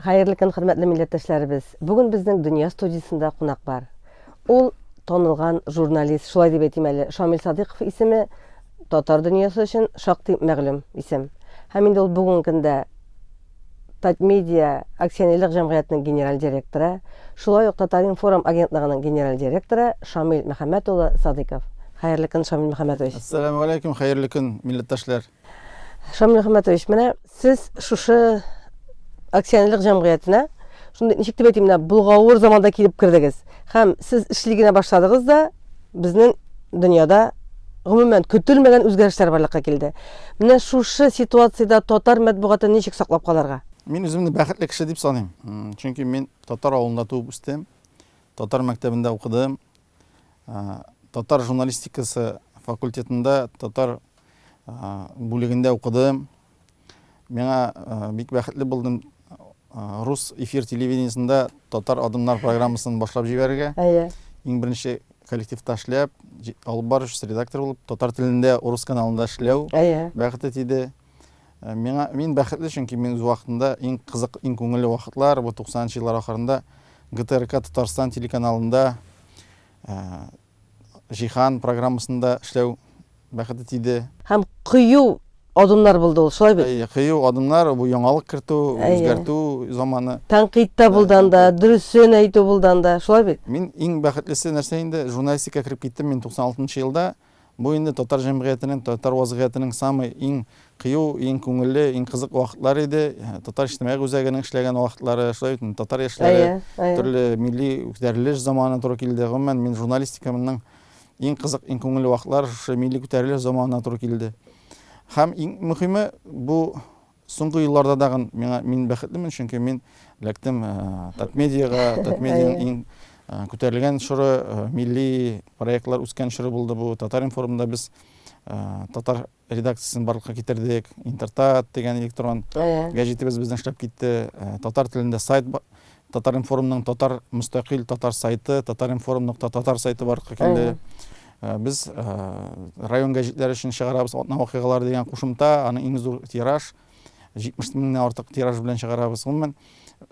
Hayırlı kün, hürmetli milletteşlerimiz. Bugün bizden Dünya Stüdyosu'nda konak var. Ol tanılgan jurnalist, şulay dep etmeli, Şamil Sadiqov ismi Tatar dünyası için şakti мәгълүм isim. Hem indi ol bugün günde Tatmedia Aksiyonerlik Cemiyeti'nin general direktörü, şulay ok Tatarinform agentliğinin general direktörü Şamil Muhammedoğlu Sadiqov. Hayırlı kün Şamil Muhammedoviç. Assalamu alaikum, hayırlı kün milletteşler. Şamil Muhammedoviç, mene siz şuşu Aksiyonerlik Cemiyeti'ne şunda nичек дип әйтим, булгавыр заманда килеп кирдегез. Һәм сез эшлегенә башладыгыз да безнең дөньяда гомумән көтелмәгән үзгәрешләр барлыкка килде. Менә шушы ситуациядә татар матбугатын ничек саклап калырга? Мен үземне бәхетле кеше дип саныйм. Чөнки мен татар авылында туып үстем. Татар мәктәбендә укыдым. Татар журналистикасы факультетында татар бүлегендә укыдым. Миңа бик бәхетле булдым. Рус эфир телевидениесында татар адымнар программасын башлап җибәрергә. Иң беренче коллективта эшләп, алып баручы редактор булып, татар телендә урыс каналында эшләү бәхете тиде. Мин бәхетле, чөнки мин үз вакытында иң кызык, иң күңелле вакытлар бу 90-нчы еллар ахырында ГТРК Татарстан телеканалында Җиһан программасында эшләү бәхете тиде. Һәм кыю адымнар булды ул, шулай бит? Кыю адымнар, бу яңалык кертү, үзгәртү заманы. Тәнкыйтьтә булдан да, дөресен әйтү булдан да, шулай бит? Мин иң бәхетлесе нәрсә инде, журналистика кирип киттем мин 96-нчы елда. Бу инде татар җәмгыятенең, татар вазгыятенең самый иң кыю, иң күңелле, иң кызык вакытлары иде. Татар иҗтимагый үзәгенең эшләгән вакытлары, шулай бит, татар яшьләре, төрле милли күтәрелеш заманына туры килде. Гомумән мин журналистиканың иң кызык, иң күңелле вакытлар шушы милли күтәрелеш заманына туры килде. Һәм иң мөһиме бу соңгы елларда да мин бәхетлемен, чөнки мин эләктем Татмедиага, Татмедианың иң күтәрелгән шуры, милли проектлар үскән шуры булды бу. Татаринформда без татар редакциясын барлыкка китердек. Интертат дигән электрон гәҗитебез безнең эшләп китте. Татар телендә сайт, Татаринформның татар мустақил татар сайты, Татаринформ.татар сайты барлыкка килде. Biz район гәҗитләре өчен чыгарабыз, атна вакыйгалары дигән кушымта, аның иң зур тираж, 70 меңнән артык тираж белән чыгарабыз. Гомумән,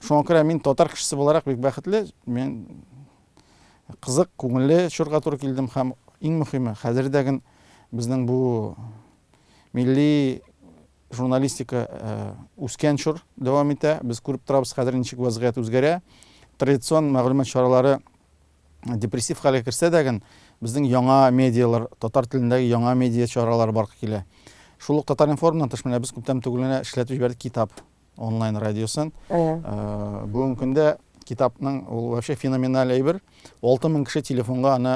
шуңа күрә мин татар кешесе буларак бик бәхетле, мен кызык, күңелле чорга туры килдем һәм иң мөһиме, хәзердәге безнең бу милли журналистика үскән чор дәвам итә. Без күреп торабыз, хәзер ничек вазгыять үзгәрә. Традицион мәгълүмат чаралары депрессив хәлгә керсә дә, безнең яңа медиалар, татар телендәге яңа медиа чаралары барга килә. Шул ук Татаринформнан тыш менә без күптән түгел генә эшләтеп җибәрдек китап, онлайн радиосын. Бүгенге көндә китапның ул вообще феноменаль әйбер. 6000 кеше телефонга аны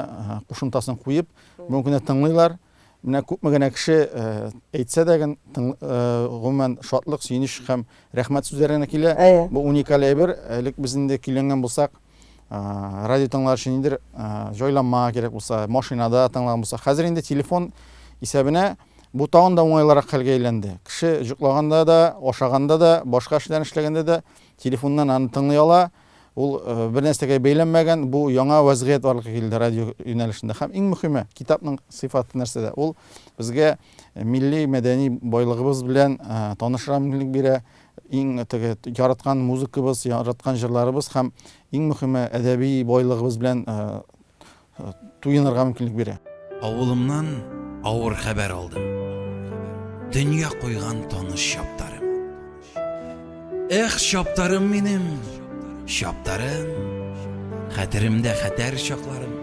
кушымтасын куеп, бүгенге көндә тыңлыйлар. Менә күпме генә кеше әйтсә дә, гомумән шатлык, сөенич һәм рәхмәт сүзләренә килә. Бу уникаль әйбер. Элек без инде көйләнгән булсак, радио тыңлар өчен инде җайланма кирәк булса, машинада тыңлаган булса, хәзер инде телефон исәбенә бу тагын да уңайлырак хәлгә әйләнде. Кеше җоклаганда да, ашаганда да, башка эшләрне эшләгәндә дә телефоннан аны тыңлый ала. Ул бер нәрсәгә бәйләнмәгән, бу яңа вазгыять барлыкка килде радио юнәлешендә. Һәм иң мөһиме, китапның сыйфаты нәрсәдә? Ул безгә милли мәдәни байлыгыбыз белән танышырга мөмкинлек бирә. Иң яраткан музыкабыз, яраткан җырларыбыз һәм иң мөһиме әдәби байлыгыбыз белән туенырга мөмкинлек бирә. Авылымнан авыр хәбәр алдым. Дөнья куйган таныш чаптарым. Эх, чаптарым минем, чаптарым. Хәтеремдә хәтәр чакларым.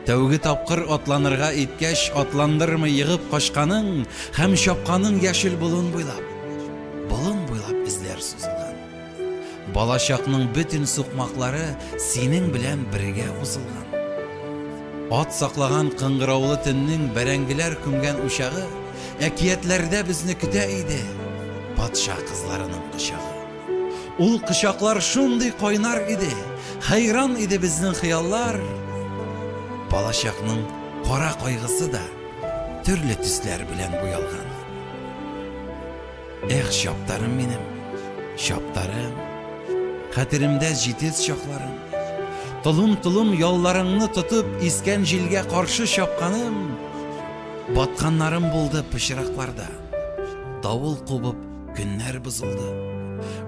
Тәүге тапкыр атланырга иткәч, атландырмый егып кашканың һәм чапканың яшел болын буйлап. Болын буйлап изләр сузылган. Балачакның бүтән сукмаклары синең белән бергә узылган. Ат саклаган кыңгыраулы төннең бәрәңгеләр күмгән учагы, әкиятләрдә безне көтә иде. Патша кызларының кочагы. Ул кочаклар шундый кайнар иде, хайран иде безнең хыяллар. Балачакның кара кайгысы да төрле төсләр белән буялган. Эх, чаптарым минем, чаптарым, хәтеремдә җитез чакларым. Тулым ялларыңны тотып, искән җилгә каршы чапканым. Батканнарым булды пычракларда. Давыл кубып, көннәр бозылды.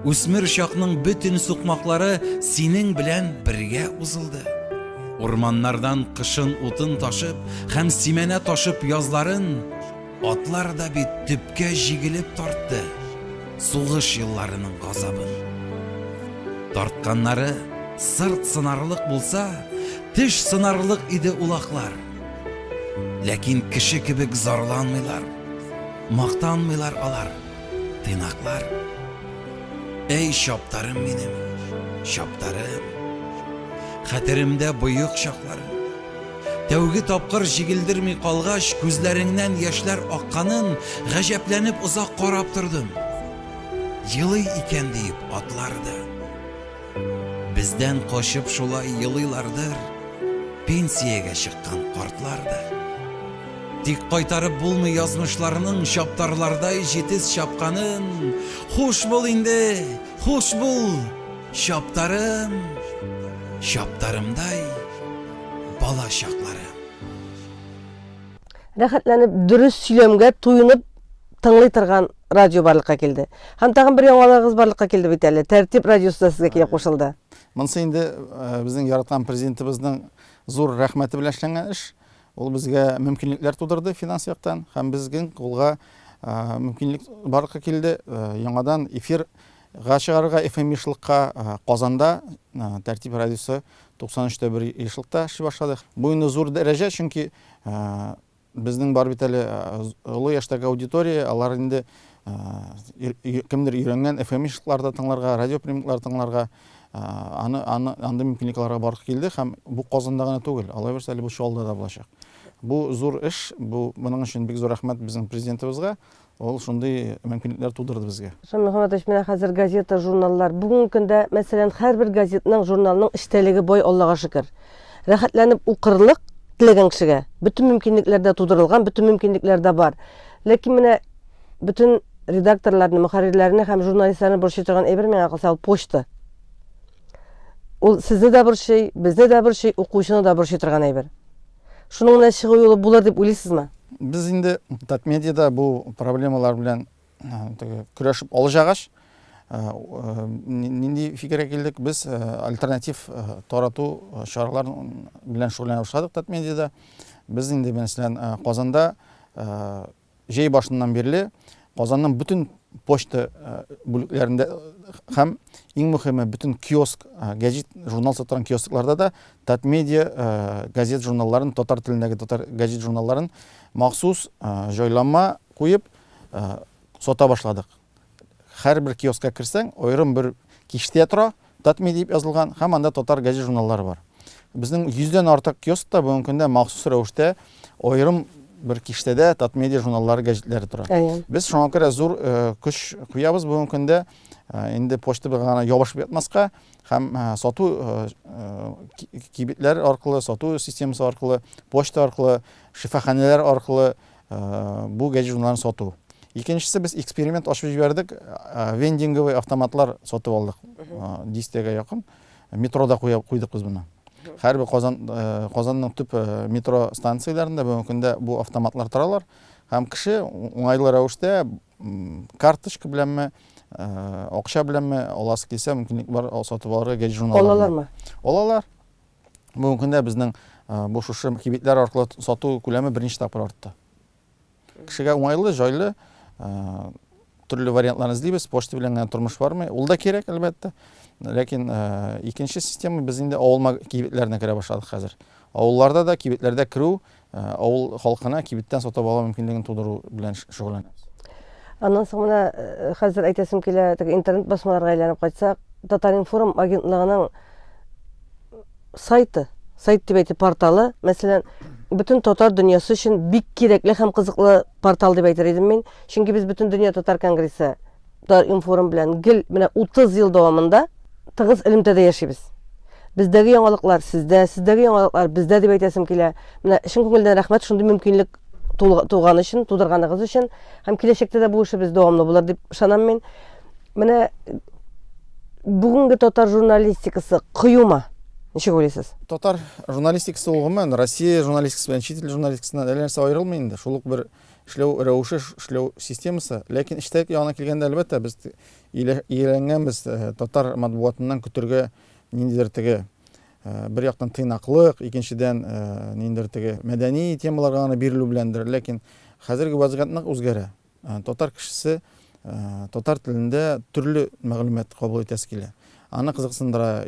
Үсмер чакның бөтен сукмаклары синең белән бергә узылды. Урманнардан кышын утын ташып һәм симәнә ташып язларын атлар да бит төпкә җигелеп тартты. Сугыш елларының газабын. Тартканнары сырт сынарлык булса, теш сынарлык иде улаклар. Ләкин кеше кебек зарланмыйлар, мактанмыйлар алар, тыйнаклар. Эй чаптарым минем, чаптарым, хәтеремдә буйык чакларым. Тәүге тапкыр җигелдерми калгач, күзләреңнән яшьләр акканын гаҗәпләнеп озак карап тордым. Елый икән дип атларды. Бездән качып шулай елыйлардыр, пенсиягә чыккан картларды. Тик кайтарып булмый язмышларының чаптарлардай җитез чапканын. Хуш бул инде, хуш бул, чаптарым, чаптарымдай бала чакларым. Рәхәтләнеп, дөрес сөйләмгә туйынып тыңлый торган радио барлыкка килде. Һәм тагын бер яңалыгыбыз барлыкка килде бит әле. Тәртип радиосы да сезгә килеп кушылды. Монысы инде безнең яраткан президентыбызның зур рәхмәте белән эшләнгән эш. Ул безгә мөмкинлекләр тудырды финанс яктан һәм безнең кулга мөмкинлек барлыкка килде. Яңадан эфирга чыгарга FM ешлыкка Казанда Тәртип радиосы 93-тә бер ешлыкта эшли башлады. Бу инде зур дәрәҗә, чөнки безнең бар бит әле олы яшьтәге аудитория, алар инде кемдер өйрәнгән FM ешлыкларда тыңларга, радиоприемниклар тыңларга, анда мөмкинлекләргә барып килде һәм бу Казанда гына түгел, алай булса әле бу Чаллыда да булачак. Бу зур эш, моның өчен бик зур рәхмәт безнең президентыбызга. Ул шундый мөмкинлекләр тудырды безгә. Шамил Мөхәммәтович, менә хәзер газета, журналлар, бүгенге көндә, мәсәлән, һәрбер газетаның, журналның эштәлеге бай, Аллага шөкер. Рәхәтләнеп укырлык теләгән кешегә бөтен мөмкинлекләр дә тудырылган, бөтен мөмкинлекләр дә бар. Ләкин менә бөтен редакторларны, мөхәррирләрне һәм журналистларны борчый торган әйбер миңа калса ул почта. Ул сезне дә борчый, безне дә борчый, укучыны да борчый торган әйбер. Шуның белән чыгу юлы булыр дип уйлыйсызмы? Без инде Татмедиада бу проблемалар белән көрәшеп алҗагач, нинди фикергә килдек, без альтернатив тарату чараларын белән шөгыльләнә башладык Татмедиада. Без инде мәсәлән Казанда җәй башыннан бирле Казанның бүтән почта бүлекләрендә һәм иң мөһиме бүтән киоск, гәҗит, журнал сатыран киоскларда да Татмедиа газет журналларын, татар телендәге татар гәҗит журналларын махсус җайланма куеп сата башладык. Һәрбер киоскка кирсәң, аерым бер киштә тора, Татмедиа дип язылган, һәм анда татар гәҗит журналлары бар. Безнең 100дән артык киоскта бүгенге көндә махсус рәвештә аерым бер киштәдә Татмедиа журналлары, гәҗитләре тора. Без шуңа күрә зур көч куябыз бүгенге көндә. Инде почта гына ябышып ятмаска һәм сату кибетләр аркылы, сату системасы аркылы, почта аркылы, шифаханәләр аркылы бу гәҗит журналларын сату. Икенчесе, без эксперимент ачып җибәрдек, вендинговый автоматлар сатып алдык. 10-гә якын метрода куйдык без буны. Һәрбер Казанның төп метро станцияләрендә бүгенге көндә бу автоматлар торалар һәм кеше уңайлы рәвештә карточка беләнме, акча беләнме аласы килсә, мөмкинлек бар сатып алырга гәҗит журналлар. Алалармы? Алалар. Бүгенге көндә безнең бу шушы кибетләр аркылы сату күләме берничә тапкыр артты. Кешегә уңайлы, җайлы, төрле вариантларны эзлибез. Почта белән генә тормыш бармы? Ул да кирәк, әлбәттә. Ләкин икенче система без инде авыл кибетләренә керә башладык хәзер. Авылларда да кибетләрдә керү, авыл халкына кибеттән сатып алу мөмкинлеген тудыру белән шөгыльләнәбез. Аннан соң менә хәзер әйтәсем килә, интернет басмаларга әйләнеп кайтсак, Татаринформ агентлыгының сайт дип әйтеп порталы, мәсәлән, бөтен татар дөньясы өчен бик кирәкле һәм кызыклы портал дип әйтер идем мин. Чөнки без бөтен дөнья татар конгрессы Татаринформ белән гел менә 30 ел дәвамында тыгыз элемтәдә яшибез. Бездәге яңалыклар сездә, сездәге яңалыклар бездә дип әйтәсем килә. Менә чын күңелдән рәхмәт шундый мөмкинлек туган өчен, тудырганыгыз өчен һәм киләчәктә дә бу эшебез дәвамлы булыр дип ышанам мин. Менә бүгенге татар журналистикасы кыюма. Ничек ойлайсыз? Татар журналистикасы улгымы, Россия журналистикасы белән чит ил журналистикасына әллә нәрсә аерылмый инде. Шул ук бер эшләү рәвеше, эшләү системасы. Ләкин эштәге ягына килгәндә, әлбәттә, без ияләнгәнбез татар матбугатыннан көтергә ниндидер теге бер яктан тыйнаклык, икенчедән ниндидер теге мәдәни темаларга гына бирелү беләндер. Ләкин хәзерге вазгыять нык үзгәрә. Татар кешесе татар телендә төрле мәгълүмат кабул итәсе килә. Аны кызыксындыра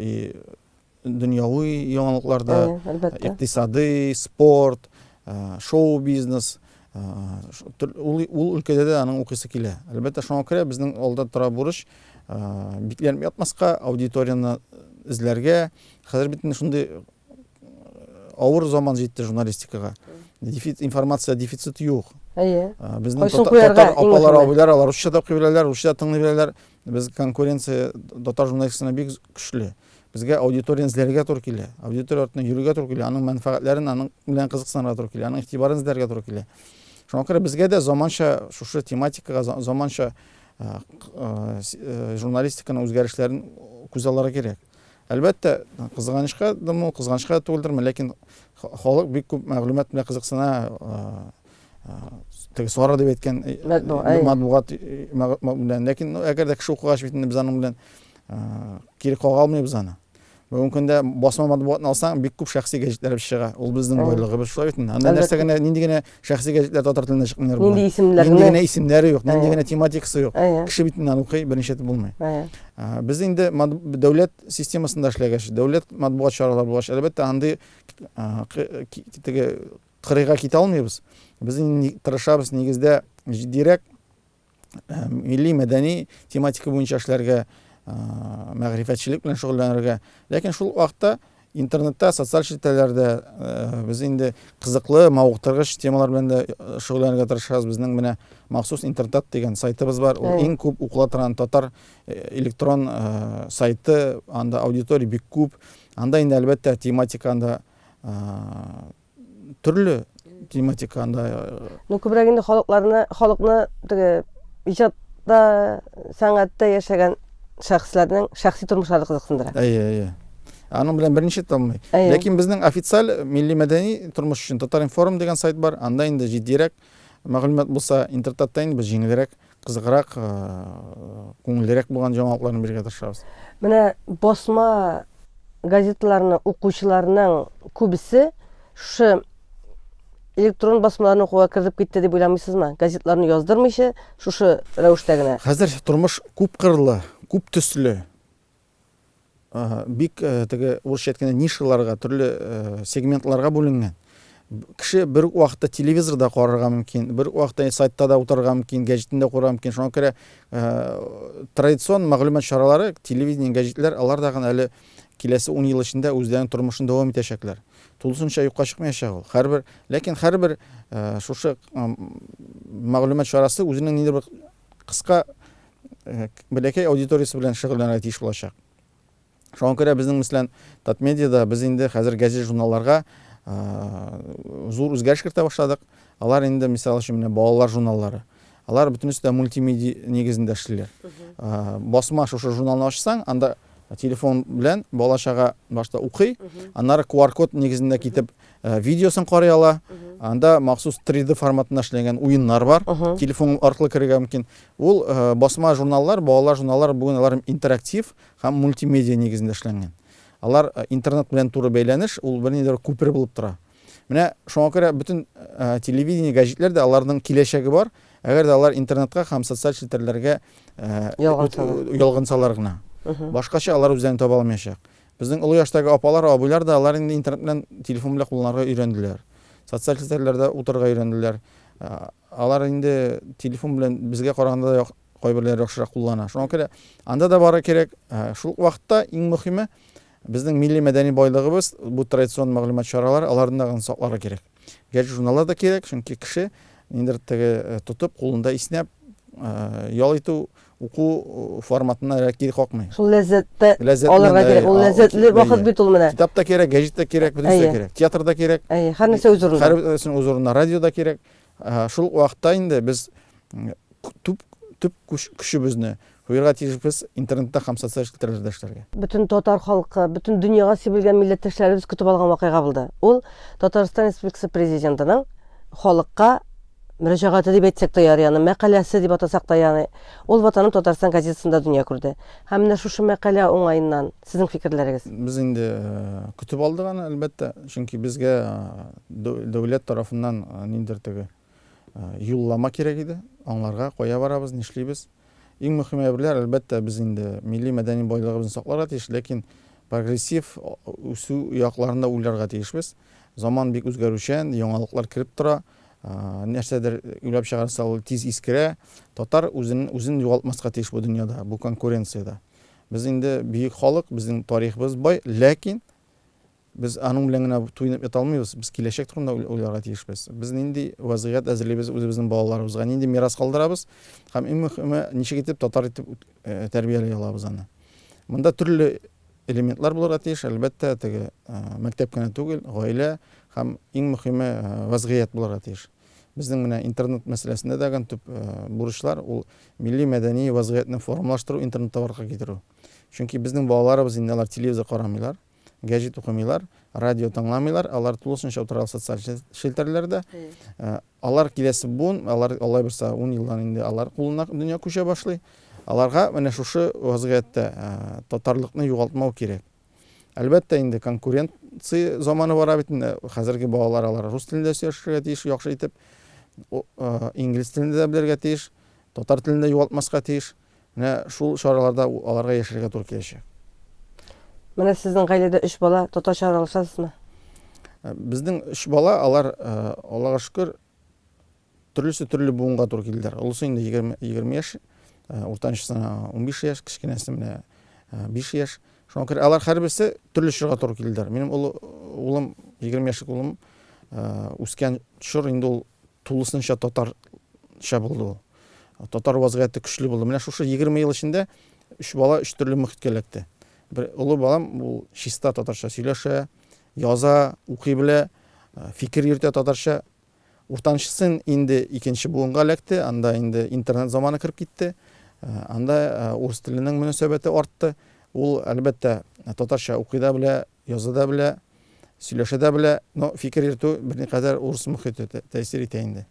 дөньяви яңалыкларда, икътисади, спорт, шоу-бизнес, ул өлкәдә дә аның укыйсы килә. Әлбәттә, шуңа күрә безнең алда тора бурыч бикләнеп ятмаска, аудиторияны эзләргә. Хәзер бит шундый авыр заман җитте журналистикага. Информация дефицит юк. Безнең татар апалар, абыйлар, алар русча да укый беләләр, русча тыңлый беләләр. Без конкуренция татар журналистикасына бик көчле. Безгә аудиторияны эзләргә туры килә. Аудитория артына йөрергә туры килә. Аның мәнфәгатьләрен, аның белән кызыксынырга туры килә. Аның игътибарын эзләргә туры килә. Шуңа күрә безгә дә заманча шушы тематикага, заманча журналистиканың үзгәрешләрен күз алырга кирәк. Әлбәттә, кызганычка түгелдер, ләкин халык бик күп мәгълүмат белән кызыксына. Теге сара дип әйткән матбугат белән. Ләкин әгәр дә кеше укыгач бит без аның белән кире кала алмыйбыз аны. Бүгенге көндә басма матбугатны алсаң, бик күп шәхси гәҗитләр чыга. Ул безнең байлыгыбыз шулай бит. Анда нәрсә генә, нинди генә шәхси гәҗитләр татар телендә чыкмыйлар. Нинди генә исемнәре юк, нинди генә тематикасы юк. Кеше бит аны укый, беренче булмый. Без инде дәүләт системасында эшләгәч, дәүләт матбугат чаралары булгач, әлбәттә, андый теге кырыйга китә алмыйбыз. Без тырышабыз нигездә җитдирәк милли мәдәни тематика буенча эшләргә, мәгърифәтчелек белән шөгыльләнергә. Ләкин шул вакытта интернетта, социаль челтәрләрдә без инде кызыклы, мавыктыргыч темалар белән дә шөгыльләнергә тырышабыз. Безнең менә махсус интернет дигән сайтыбыз бар. Ул иң күп укыла торган татар электрон сайты, анда аудитория бик күп. Анда инде әлбәттә тематика анда төрле тематика анда. Күбрәк инде халыкны теге иҗатта, сәнгатьтә яшәгән шәхесләрнең шәхси тормышлары кызыксындыра. Аның белән берничә томый. Ләкин безнең официаль милли мәдәни тормыш өчен Татаринформ дигән сайт бар. Анда инде җитдирәк мәгълүмат булса, интернетта инде без җиңелрәк, кызыграк, күңеллерәк булган җавапларны бирергә тырышабыз. Менә басма газеталарны укучыларның күбесе шу электрон басмаларны укуга киреп китте дип уйламыйсызмы? Газетларны яздырмыйча, шушы рәвештә генә. Хәзер тормыш күп кырлы, күп төсле. Бик теге урысча әйткәндә нишаларга, төрле сегментларга бүленгән. Кеше бер вакытта телевизорда карарга мөмкин, бер вакытта сайтта да утырырга мөмкин, гәҗитендә укырга мөмкин. Шуңа күрә традицион мәгълүмат чаралары, телевидение, гәҗитләр, алар да әле киләсе 10 ел эчендә үзләренең тормышын дәвам итәчәкләр. Тулысынча юкка чыкмаячак ул. Ләкин һәрбер шушы мәгълүмат чарасы үзенең ниндидер бер кыска бәләкәй аудиториясы белән шөгыльләнергә тиеш булачак. Шуңа күрә безнең мәсәлән Татмедиада без инде хәзер гәҗит журналларга зур үзгәреш кертә башладык. Алар инде мисал өчен менә балалар журналлары. Алар бөтенесе дә мультимедия нигезендә эшлиләр. Басма шушы журналны ачсаң, анда телефон белән балачага башта укый, аннары QR-код нигезендә китеп видеосын карый ала. Анда махсус 3D форматында эшләгән уеннар бар. Телефон аркылы керергә мөмкин. Ул басма журналлар, балалар журналлары бүген алар интерактив һәм мультимедия нигезендә эшләнгән. Алар интернет белән туры бәйләнеш, ул бер ниндидер күпер булып тора. Менә шуңа күрә бөтен телевидение, гәҗитләр дә аларның киләчәге бар. Әгәр дә алар интернетка һәм социаль челтәрләргә ялгансалар гына. Башкача алар үзләрен таба алмаячак. Безнең олы яшьтәге апалар, абыйлар да алар инде интернет белән, телефон белән кулланырга өйрәнделәр. Социаль челтәрләрдә утырырга өйрәнделәр. Алар инде телефон белән безгә караганда да кайберләре яхшырак куллана. Шуңа күрә анда да бары кирәк. Шул вакытта иң мөһиме безнең милли мәдәни байлыгыбыз, бу традицион мәгълүмат чаралары, аларны да сакларга кирәк. Гәҗит журналлар да кирәк, чөнки кеше ниндидер теге тотып, кулында иснәп, ял итү, уку форматына кире какмый. Шул ләззәтте алырга кирәк. Ул ләззәтле вакыт бит ул менә. Китап та кирәк, гәҗит та кирәк, бөтенесе дә кирәк. Театр да кирәк. Һәр нәрсә үз урынында. Һәрберсенең үз урынында. Радио да кирәк. Шул вакытта инде без төп көчебезне, куярга тиешбез интернетта һәм социаль челтәрләрдә эшләргә. Bütün татар халкы, bütün дөньяга сибелгән милләттәшләребез көтеп алган вакыйга булды. Ул Татарстан Республикасы президентының халыкка мөрәҗәгате дип әйтсәк тә ярый, аны мәкаләсе дип атасак та ярый. Ул ватаным Татарстан газетасында дөнья күрде. Һәм менә шушы мәкалә уңаеннан сезнең фикерләрегез? Без инде көтеп алдык аны, әлбәттә, чөнки безгә дәүләт тарафыннан ниндер теге юллама кирәк иде. Аңларга кая барабыз, нишлибез. Иң мөһиме берләр, әлбәттә, без инде милли мәдәни байлыгыбызны сакларга тиеш, ләкин прогрессив үсү якларында уйларга тиешбез. Заман бик үзгәрүчән, яңалыклар кирип тора. Нәрсәдер уйлап чыгарса, ул тиз искерә. Татар үзен югалтмаска тиеш бу дөньяда, бу конкуренциядә. Без инде бийек халык, безнең тарихыбыз бай, ләкин без аның белән генә туйнып ята алмыйбыз. Без киләчәк турында уйларга тиешбез. Без нинди вазгыять әзерлибез үзебезнең балаларыбызга, нинди мирас калдырабыз һәм иң мөһиме ничек итеп татар итеп тәрбияләй алабыз аны. Монда төрле элементлар булырга тиеш, әлбәттә, теге мәктәп кенә түгел, гаилә һәм иң мөһиме вазгыять булырга тиеш. Безнең менә интернет мәсьәләсендә дә төп бурычлар ул милли мәдәни вазгыятьне формалаштыру, интернетта барга китерү. Чөнки безнең балаларыбыз инде алар телевизор карамыйлар, гәҗит укымыйлар, радио тыңламыйлар, алар тулысынча утыра социаль челтәрләрдә. Алар киләсе буын, алар Аллаһ берсә 10 елдан инде алар кулына дөнья күчә башлый. Аларга менә шушы вазгыятьтә татарлыкны югалтмау кирәк. Әлбәттә, инде конкуренция заманы бара бит. Хәзерге балалар алар рус телендә сөйләшергә тиеш, яхшы итеп, инглиз телендә дә белергә тиеш, татар телендә югалтмаска тиеш. Менә шул чараларда аларга яшәргә туры киләчәк. Менә сезнең гаиләдә 3 бала татарча аралашасызмы? Безнең 3 бала, алар Аллага шөкер төрлесе төрле буынга туры килделәр. Улысы инде 20 яшь, уртанчысына 15 яшь, кичкенәсе менә 5 яшь. Шуңа күрә алар һәрберсе төрле чорга туры килделәр. Минем улым 20 яшьлек улым үскән чор инде ул тулысынча татарча булды ул. Татар вазгыяте көчле булды. Менә шушы 20 ел эчендә 3 бала 3 төрле мөхиткә эләкте. Бер улы балам ул чиста татарча сөйләшә, яза, укый белә, фикер йөртә татарча. Уртанчысын инде икенче буынга эләкте, анда инде интернет заманы кирип китте. Анда урыс теленең мөнәсәбәте артты. Ул әлбәттә татарча укый да белә, яза да белә, сөйләшә дә белә, но фикер йөртү берникадәр урыс мөхите тәэсир итә инде.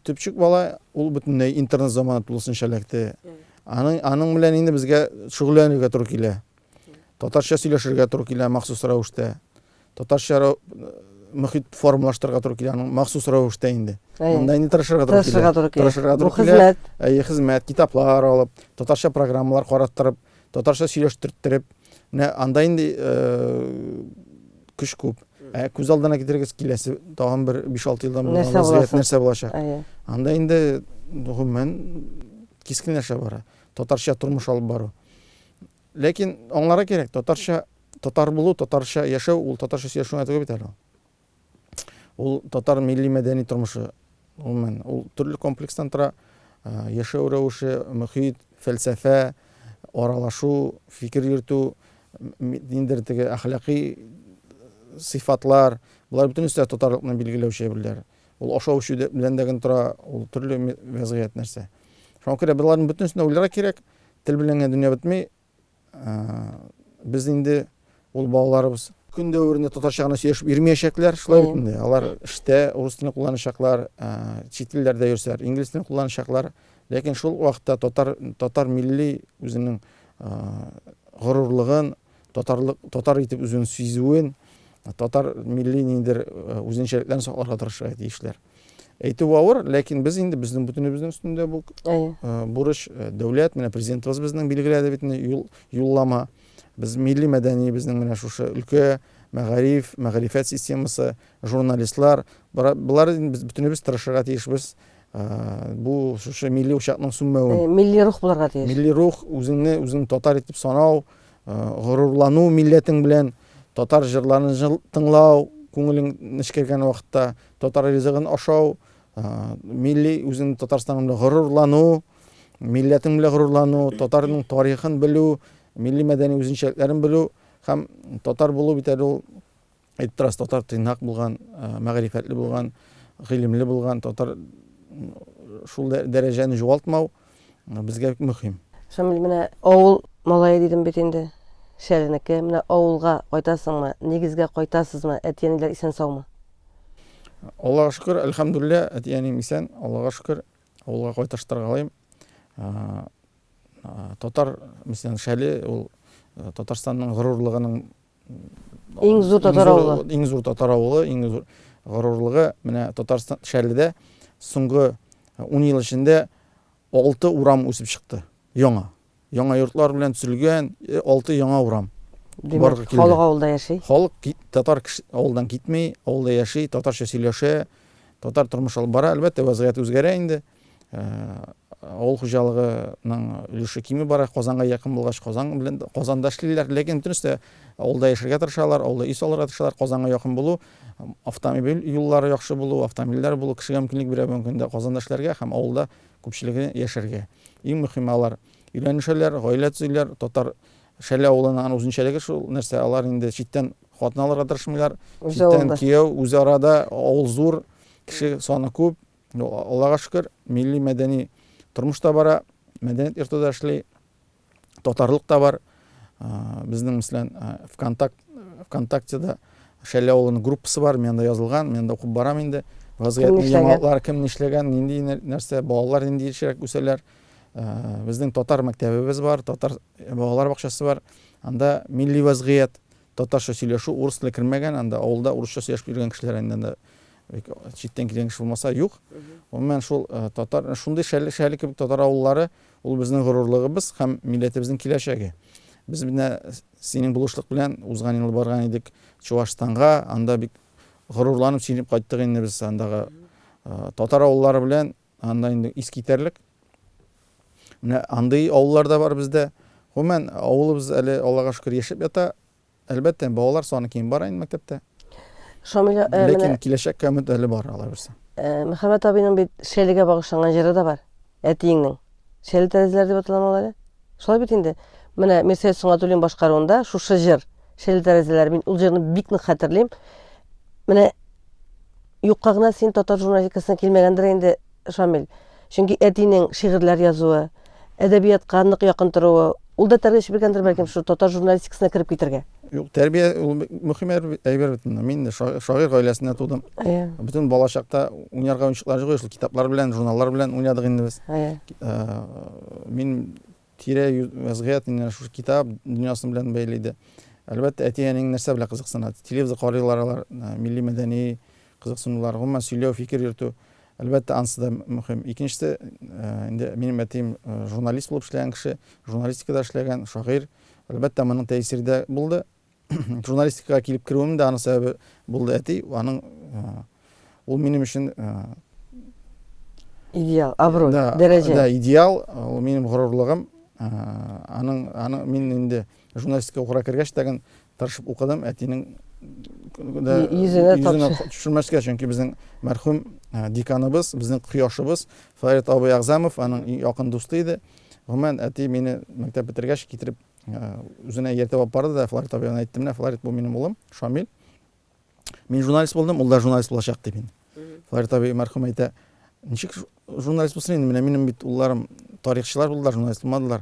Төпчек бала ул бөтенләй интернет заманы тулысынча эләкте. Аның белән инде безгә шөгыльләнергә туры килә. Татарча сөйләшергә туры килә махсус рәвештә. Татарча мөхит формалаштырырга туры килә махсус рәвештә инде. Монда инде тырышырга туры килә. Бу хезмәт. Хезмәт, китаплар алып, татарча программалар караттырып, татарча сөйләштереп, анда инде көч күп. Күз алдына китерегез киләсе тагын бер 5-6 елдан нәрсә булачак. Анда инде гомумән кискенләшә бара. Татарча тормыш алып бару. Ләкин аңларга кирәк, татар булу, татарча яшәү, ул татарча сөйләшү түгел бит әле. Ул татар милли мәдәни тормышы. Ул төрле комплекстан тора. Яшәү рәвеше, мөхит, фәлсәфә, аралашу, фикер йөртү, ниндер теге әхлакый сыйфатлар, булар бөтенесе татарлыкны билгеләүче әйберләр. Ул ашау-эчү белән дә тора, ул төрле вазгыять нәрсә. Шуңа күрә буларның бөтенесенә уйларга кирәк. Тел белән дөнья бетмәй. Без инде ул балаларыбыз көн дәверендә татарча гына сөйләшеп йөрмәячәкләр, шулай бит инде. Алар эштә урыс телен кулланачаклар, чит илләрдә йөрсәләр, инглиз телен кулланачаклар. Ләкин шул вакытта татар милли үзенең горурлыгын, татар итеп үзен сизүен, татар милли ниндер үзенчәлекләрен сакларга тырышырга тиешләр. Әйтү авыр, ләкин без инде безнең бөтенебезнең өстендә бу бурыч дәүләт, менә президентыбыз безнең билгеләде бит юллама. Без милли мәдәни безнең менә шушы өлкә, мәгарифәт системасы, журналистлар, булар без бөтенебез тырышырга тиешбез. Бу шушы милли учакның сүнмәвен. Милли рух булырга тиеш. Милли рух, үзен татар итеп санау, горурлану милләтең белән, татар җырларын тыңлау, күңелең нечкергән вакытта татар ризыгын ашау, милли үзен Татарстан белән горурлану, милләтең белән горурлану, татарның тарихын белү, милли мәдәни үзенчәлекләрен белү һәм татар булу бит әле ул әйттирәс татар тыйнак булган, мәгърифәтле булган, гыйлемле булган татар шул дәрәҗәне югалтмау безгә мөһим. Шамил, менә авыл малае дидем бит инде. Шәленеке, менә авылга кайтасыңмы? Нигезгә кайтасызмы? Әтиәниләр исән саумы? Аллаға шөкер, әлхәмдүлиллә, әтиәнем исән, Аллаға шөкер, авылга кайташтырга алайым. Татар, мисәлән, Шәле, ул Татарстанның горурлыгының Иң зур татар авылы. Иң зур татар авылы, иң зур горурлыгы. Менә Татарстан Шәледә соңгы 10 ел эчендә 6 урам үсеп чыкты. Яңа йортлар белән төзелгән 6 яңа урам. Димәк, халык авылда яши. Халык татар авылдан китмей, авылда яши, татарча сөйләшә, татар тормыш алып бара. Әлбәттә, вазгыять үзгәрә инде. Авыл хуҗалыгының өлеше кими бара. Казанга якын булгач, Казанда эшлиләр, ләкин бөтенесе авылда яшәргә тырышалар, авылда үй салырга тырышалар. Казанга якын булу, автомобиль юллары яхшы булу, автомобильләр булу кешегә мөмкинлек бирә мөмкин Казанда эшләргә һәм авылда күпчелеге яшәргә. Иң мөһиме алар өйләнешәләр, гаилә төзиләр. Татар Шәле авылының үзенчәлеге шул нәрсә, алар инде читтән хатын алырга тырышмыйлар. Читтән кияү, үз арада авыл зур, кеше саны күп. Аллаға шөкер, милли мәдәни тормыш та бара, мәдәният йортында эшли, татарлык та бар. Безнең мислән ВКонтактеда Шәле авылының группасы бар, мен дә язылган, мен дә укып барам инде. Вазгыятьне яңалыклар, кем нишләгән, нинди нәрсә, балалар нинди яшәрәк үсәләр. Безнең татар мәктәбебез бар, татар балалар бакчасы бар. Анда милли вазгыять, татарча сөйләшү, урыс теле кирмәгән, анда авылда урысча сөйләшеп йөргән кешеләр инде читтән килгән кеше булмаса юк. Гомумән шул татар, шундый Шәле кебек татар авыллары, ул безнең горурлыгыбыз һәм милләтебезнең киләчәге. Без менә синең булышлык белән узган ел барган идек Чувашстанга, анда бик горурланып сөйләп кайттык инде без андагы татар авыллары белән, анда инде искитәрлек. Менә андый авыллар да бар бездә. Гомумән авылыбыз әле Аллаға шөкер яшәп ята. Әлбәттә, балалар саны ким бара инде мәктәптә. Шамил, Ләкин киләчәккә өмет әле бар, алай берсе. Мөхәммәд абыйның бит Шәлегә багышланган җыры да бар. Әтиеңнең. Шәле тәрәзәләр дип аталамы әле? Шулай бит инде. Менә Мирсәет Суңатуллин башкаруында шушы җыр, Шәле тәрәзәләр, мин ул җырны бик нык хәтерлим. Менә юкка гына син татар журналистикасына килмәгәндер инде, Шамил. Чөнки әтинең шигырьләр язуы, әдәбиятка нык якын торуы, ул да тәрбия биргәндер бәлкем шу татар журналистикасына кирип китәргә. Юк, тәрбия ул мөһим әйбер бит. Мин дә шагыйрь гаиләсендә тудым. Бөтен балачакта уйнарга уенчыклар җыгы, шул китаплар белән, журналлар белән уйнадык инде без. Мин тирә вазгыять инде шу китап дөньясы белән бәйле иде. Әлбәттә, әтиәнең нәрсә белән кызыксына. Телевизор карыйлар, милли мәдәни кызыксынулар, гомумән сөйләү, фикер йөртү. Әлбәттә, ансы да мөһим. Икенчесе, инде минем әтием журналист булып эшләгән кеше, журналистикада эшләгән, шагыйрь. Әлбәттә, моның тәэсире дә булды. Журналистикага килеп керүем дә аның сәбәбе булды әти. Аның ул минем өчен идеал, абруй, дәрәҗә. Да, идеал, ул минем горурлыгым. Аның мин инде журналистика укырга кергәч тәген тырышып укыдым. Әтинең йөзенә төшермәскә, чөнки безнең мәрхүм деканыбыз, безнең кояшыбыз Фарит абый Агзамов, аның якын дусты иде. Гомумән, әти мине мәктәп бетергәч китереп үзенә ертеп алып барды да, Фарит абыйга әйттем, менә Фарит бу минем улым, Шамил. Мин журналист булдым, ул да журналист булачак дип инде. Фарит абый мәрхүм әйтә, ничек журналист булсын инде, менә минем бит улларым тарихчылар булдылар, журналист булмадылар.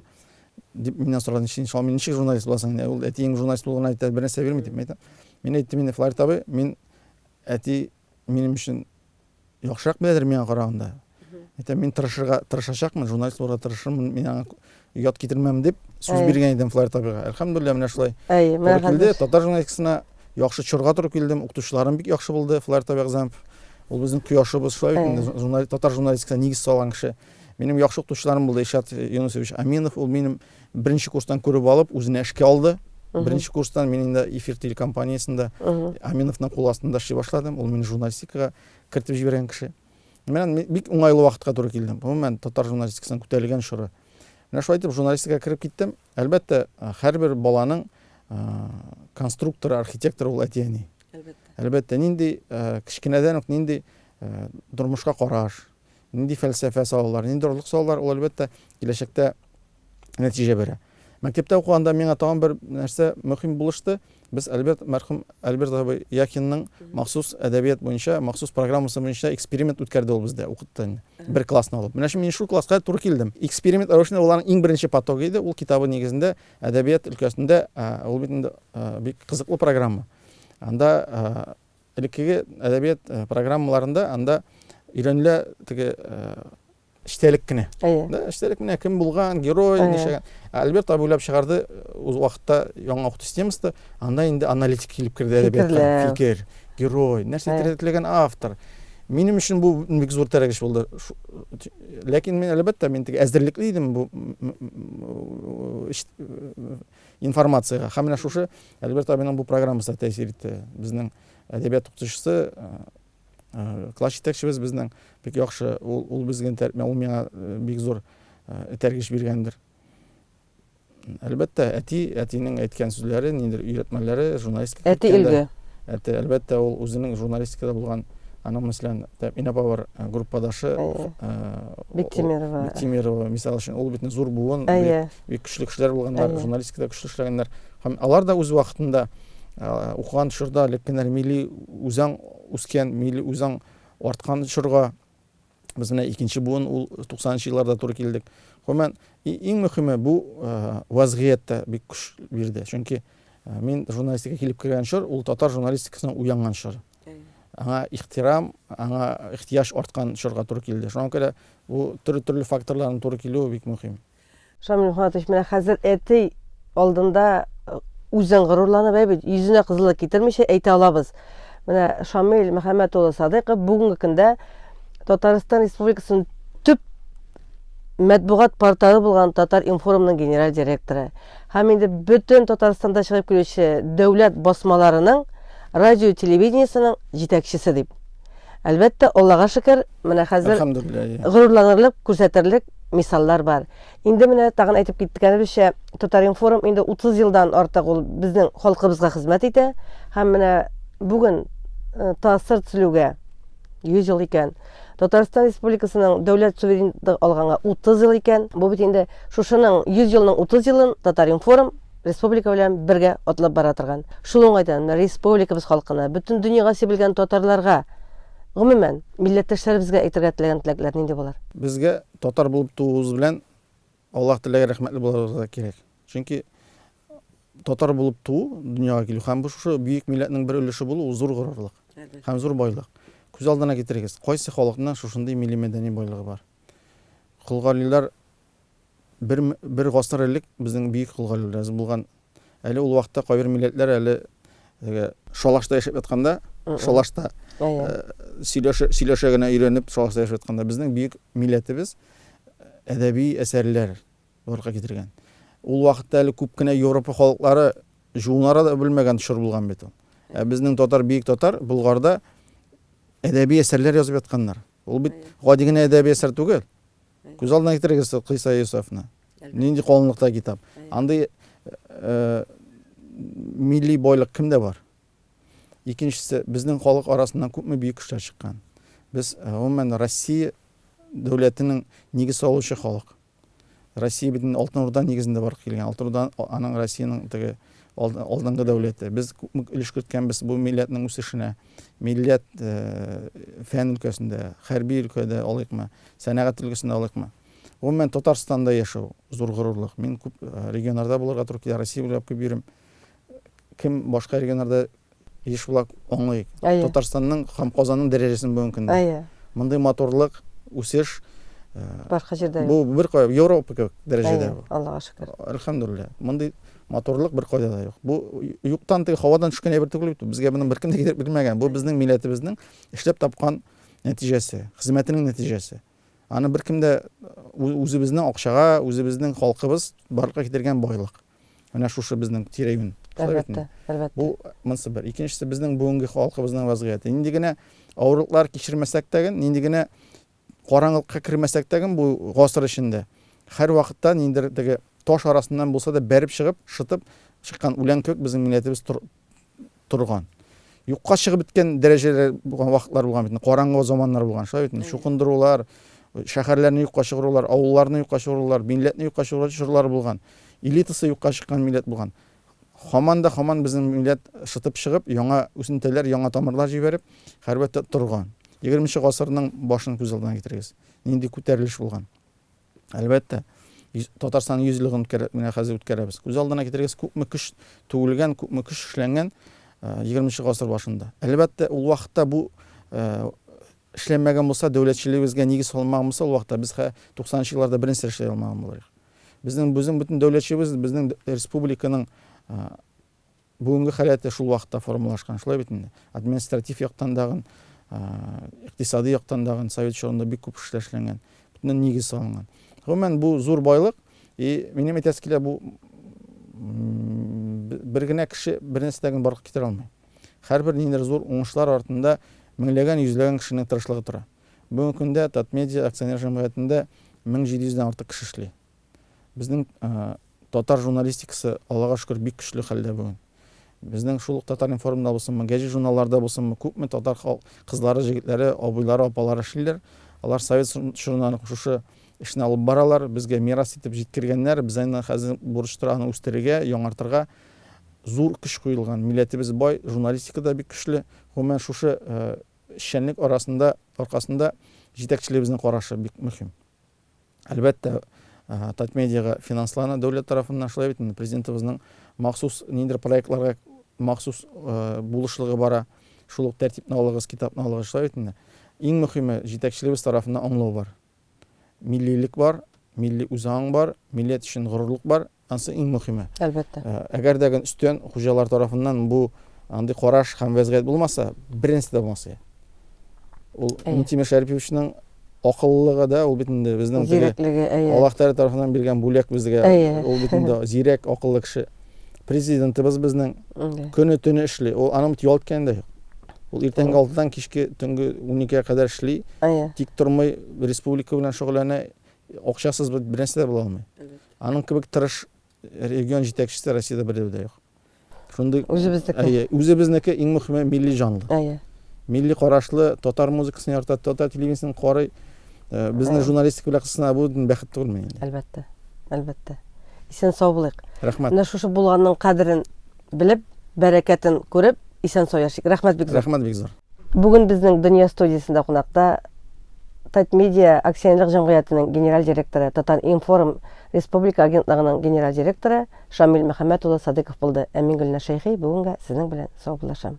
Дип миннән сорады, Шамил, ничек журналист буласың инде? Ул әтиең журналист булганын әйтә, бер нәрсә бирми дип әйтә. Мин әйттем инде, Фарит абый, мин әти минем өчен яхшырак беләдер миңа караганда. Әйтәм, мин тырышачакмын, журналист булырга тырышырмын, мин аңа ят китермәм дип сүз биргән идем Фарит абыйга. Әлхәмдүлилләh, менә шулай. Килде, татар журналистикасына яхшы чорга туры килдем, укытучыларым бик яхшы булды, Фарит абый Агзамов. Ул безнең кояшыбыз, шулай татар журналистикасына нигез салган кеше. Минем яхшы укытучыларым булды, Ишат Юнусович Аминов, ул минем беренче курстан күреп алып, үзенә эшкә алды. Беренче курстан мин инде эфир телекомпаниясында Аминовның кул астында эшли башладым. Ул мине журналистикага кертеп җибәргән кеше. Мен бик уңайлы вакытка туры килдем. Гомумән, татар журналистикасының күтәрелгән чоры. Менә шулай итеп журналистикага кирип киттем. Әлбәттә, һәрбер баланың конструкторы, архитекторы ул әтиәни. Әлбәттә, нинди кичкенәдән үк нинди тормышка караш, нинди фәлсәфә салалар, нинди орлык салалар, ул әлбәттә киләчәктә нәтиҗә бирә. Мәктептә укыганда миңа тагын бер нәрсә мөһим булышты. Без мәрхүм Альберт абый Якинның махсус әдәбият буенча, махсус программасы буенча эксперимент үткәрде ул бездә, укытты. Бер классны алып. Менә шул мин шул класска туры килдем. Эксперимент рәвешендә уларның иң беренче потогы иде. Ул китабы нигезендә әдәбият өлкәсендә ул бит инде бик кызыклы программа. Анда элеккеге әдәбият программаларында анда өйрәнелә теге эчтәлек кенә. Да, эчтәлек менә кем булган, герой, нишәгән. Альберт абый уйлап чыгарды үз вакытта яңа укыту системасында, анда инде аналитик килеп керде әдәбиятка. Фикер, герой, нәрсә әйтерлегән автор. Минем өчен бу бик зур тәрәгеш булды. Ләкин мин әлбәттә мин теге әзерлекле идем бу информацияга. Һәм менә шушы Альберт абыйның бу программасы тәэсир итте. Безнең әдәбият укытучысы класс җитәкчебез безнең бик яхшы, ул безгә ул миңа бик зур тәргиш биргәндер. Әлбәттә, әтинең әйткән сүзләре, ниндер өйрәтмәләре, журналистика. Әти илге. Әти әлбәттә ул үзенең журналистикада булган, аның мәсәлән, Инапавар группадашы Биктимирова, мисал өчен, ул бит зур буын, бик көчле кешеләр булганнар, журналистикада көчле эшләгәннәр. Һәм алар да үз вакытында укыган чорда, ләкин милли үзәң үскән, милли үзәң арткан чорга без менә икенче буын ул 90-нчы елларда туры килдек. Гомумән, иң мөһиме бу вазгыятьтә бик көч бирде. Чөнки мин журналистикага килеп кергән чор, ул татар журналистикасының уянган чоры. Аңа ихтирам, аңа ихтияҗ арткан чорга туры килде. Шуңа күрә бу төрле факторларның туры килүе бик мөһим. Шамил Ханатович, менә хәзер әти алдында үзен горурланып әйбит, йөзенә кызыллык китермичә әйтә алабыз. Менә Шамил Мөхәммәд улы Садыйков бүгенге көндә Татарстан Республикасының төп матбугат порталы булган Татар информның генераль директоры. Һәм инде бөтен Татарстанда чыгып килүче дәүләт басмаларының радио телевидениесының җитәкчесе дип. Әлбәттә, Аллага шөкер, менә хәзер горурланырлык, күрсәтерлек мисаллар бар. Инде менә тагын әйтеп киткәнебезчә, Татар информ инде 30 елдан артык ул безнең халкыбызга хезмәт итә. Һәм менә бүген тасыр төзелүгә 100 ел икән. Татарстан Республикасының дәүләт суверенлыгын алганга 30 ел икән. Бу бит инде шушының 100 елның 30 елын Татар информ республика белән бергә атлап бара торган. Шул уңайдан республикабыз халкына, бөтен дөньяга сибелгән татарларга, гомумән милләттәшләребезгә әйтергә теләгән теләкләр нинди булар? Безгә татар булып тууыбыз белән Аллаһ Тәгаләгә рәхмәтле булырга кирәк. Чөнки татар булып туу, дөньяга килү һәм бу шушы бөек милләтнең бер өлеше булу зур горурлык һәм зур байлык. Күз алдына китерегез, кайсы халыкның шушындый милли мәдәни байлыгы бар. Кулгалилар бер гасыр элек безнең бөек кулгалилар булган. Әле ул вакытта кайбер милләтләр әле шалашта яшәп ятканда, шалашта сөйләшә генә өйрәнеп шалашта яшәп ятканда безнең бөек милләтебез әдәби әсәрләр барга китергән. Ул вакытта әле күп кенә Европа халыклары жуынара да белмәгән төшер булган бит ул. Безнең татар, бөек татар Булгарда әдәби әсәрләр язып ятканнар. Ул бит гади генә әдәби әсәр түгел. Күз алдына китерегез Кыйса Юсуфны. Нинди калынлыкта китап. Андый милли байлык кемдә бар? Икенчесе, безнең халык арасыннан күпме бөек кешеләр чыккан. Без гомумән Россия дәүләтенең нигез салучы халык. Россия бит Алтын Урда нигезендә бар килгән. Алтын Урда аның Россиянең теге алдынгы дәүләте. Без өлеш керткәнбез бу милләтнең үсешенә. Милләт фән өлкәсендә, хәрби өлкәдә алыкмы, сәнәгать өлкәсендә алыкмы. Гомумән Татарстанда яшәү зур горурлык. Мин күп регионнарда булырга туры килә, Россия буйлап күп йөрим. Кем башка регионнарда еш була аңлый. Татарстанның һәм Казанның дәрәҗәсен бүгенге көндә. Мондый моторлык, үсеш башка җирдә. Бу бер кайда Европа дәрәҗәдә. Аллага шөкер. Әлхәмдүлилләh. Мондый моторлык бер кайда да юк. Бу юктан теге һавадан төшкән әйбер түгел бит. Безгә моны беркем дә китереп бирмәгән. Бу безнең милләтебезнең эшләп тапкан нәтиҗәсе, хезмәтенең нәтиҗәсе. Аны беркем дә үзебезнең акчага, үзебезнең халкыбыз барлыкка китергән байлык. Менә шушы безнең тирәюн. Әлбәттә. Бу монсы бер. Икенчесе безнең бүгенге халкыбызның вазгыяты. Нинди генә авырлыклар кичермәсәк тә, нинди генә караңгылыкка кирмәсәк тә, бу гасыр эчендә һәр вакытта ниндидер теге таш арасыннан булса да бәреп чыгып, шытып чыккан үлән көк безнең милләтебез торган. Юкка чыгып биткән дәрәҗәләр булган вакытлар булган бит. Караңгы заманнар булган. Шулай бит. Шукындырулар, шәһәрләрне юкка чыгарулар, авылларны юкка чыгарулар, милләтне юкка чыгарулар булган. элитасы юкка чыккан милләт булган. Хаман да хаман безнең милләт шытып чыгып, яңа үсентеләр, яңа тамырлар җибәреп, хәрбәттә торган. 20нче гасырның башын күз алдына китерегез. Нинди күтәрелеш булган. Әлбәттә, Татарстан 100-лыгын менә хәзер үткәрәбез. Күз алдына китерегез, күпме көч түгелгән, күпме көч эшләнгән 20нче гасыр башында. Әлбәттә, ул вакытта бу эшләнмәгән булса, дәүләтчелегебезгә нигез салмаган булса, ул вакытта без 90нчы елларда беренче эшләй алмаган булырбыз. Безнең бөтен дәүләтчебез, безнең республиканың бүгенге халаты шул вакытта формалашкан. Шулай бит инде. Административ яктан дагы, икътисади яктан дагы совет чорында бик күп эшләнгән. Бүтән нигез салынган. Гомумән бу зур байлык, и минем әйтәсе килә, бу бер генә кеше бер нәрсәдән барлык китерә алмый. Һәрбер ниндидер зур уңышлар артында меңләгән, йөзләгән кешенең тырышлыгы тора. Бүгенге көндә Татмедиа акционер җәмгыятендә 1700-дән артык кеше эшли. Безнең татар журналистикасы, Аллага шөкер, бик көчле хәлдә бүген. Безнең шул Татар информда булсынмы, гәҗит журналларда булсынмы, күпме татар кызлары, җегетләре, абыйлары, апалары эшлиләр. Алар совет чорында шушы эшне алып баралар, безгә мирас итеп җиткергәннәр, без аны хәзер бурычлы аны үстерергә, яңартырга зур көч куелган. Милләтебез бай, журналистикада бик көчле. Гомумән шушы эшчәнлек аркасында җитәкчелегебезнең карашы бик мөһим. Әлбәттә, Татмедиага финанслана дәүләт тарафыннан, шулай бит, президентыбызның махсус ниндидер проектларга махсус булышлыгы бара. Шул ук тәртипне алыгыз, китапны алыгыз, шулай бит. Иң мөһиме, җитәкчелегебез тарафыннан аңлау бар. Миллилек бар, милли үзаң бар, милләт өчен горурлык бар. Ансы иң мөһиме. Әлбәттә. Әгәр дә үстән хуҗалар тарафыннан бу андый караш һәм вазгыять булмаса, беренче дә булмаса. Ул Тимер Шәриповичның акыллыгы да, ул бит инде безнең Аллаһ Тәгалә тарафыннан биргән бүләк безгә. Ул бит инде зирәк, акыллы кеше. Президентыбыз безнең көне-төне эшли. Ул аның ялткан да юк. Ул иртәнге 6-дан кичке төнге 12-гә кадәр эшли. Тик тормый, республика белән шөгыльләнә, акчасыз беренче дә була алмый. Аның кебек тырыш регион җитәкчесе Россиядә бердә дә юк. Шундый үзебезнеке иң мөһиме милли җанлы. Милли карашлы, татар музыкасын ярата, татар телевизиясын карый. Безнең журналистик белән кысына бу бәхет түгелме инде? Әлбәттә. Әлбәттә. Исән сау булыйк. Рәхмәт. Менә шушы булганның кадерен белеп, бәрәкәтен күреп, исән сау яшик. Рәхмәт бик зур. Рәхмәт бик зур. Бүген безнең Дөнья студиясында кунакта Татмедиа акционерлык җәмгыятенең генераль директоры, Татар Информ Республика агентлыгының генераль директоры Шамил Мөхәммәт улы Садыйков булды. Мин Гөлнә Шәйхи, бүгенгә сезнең белән сау булашам.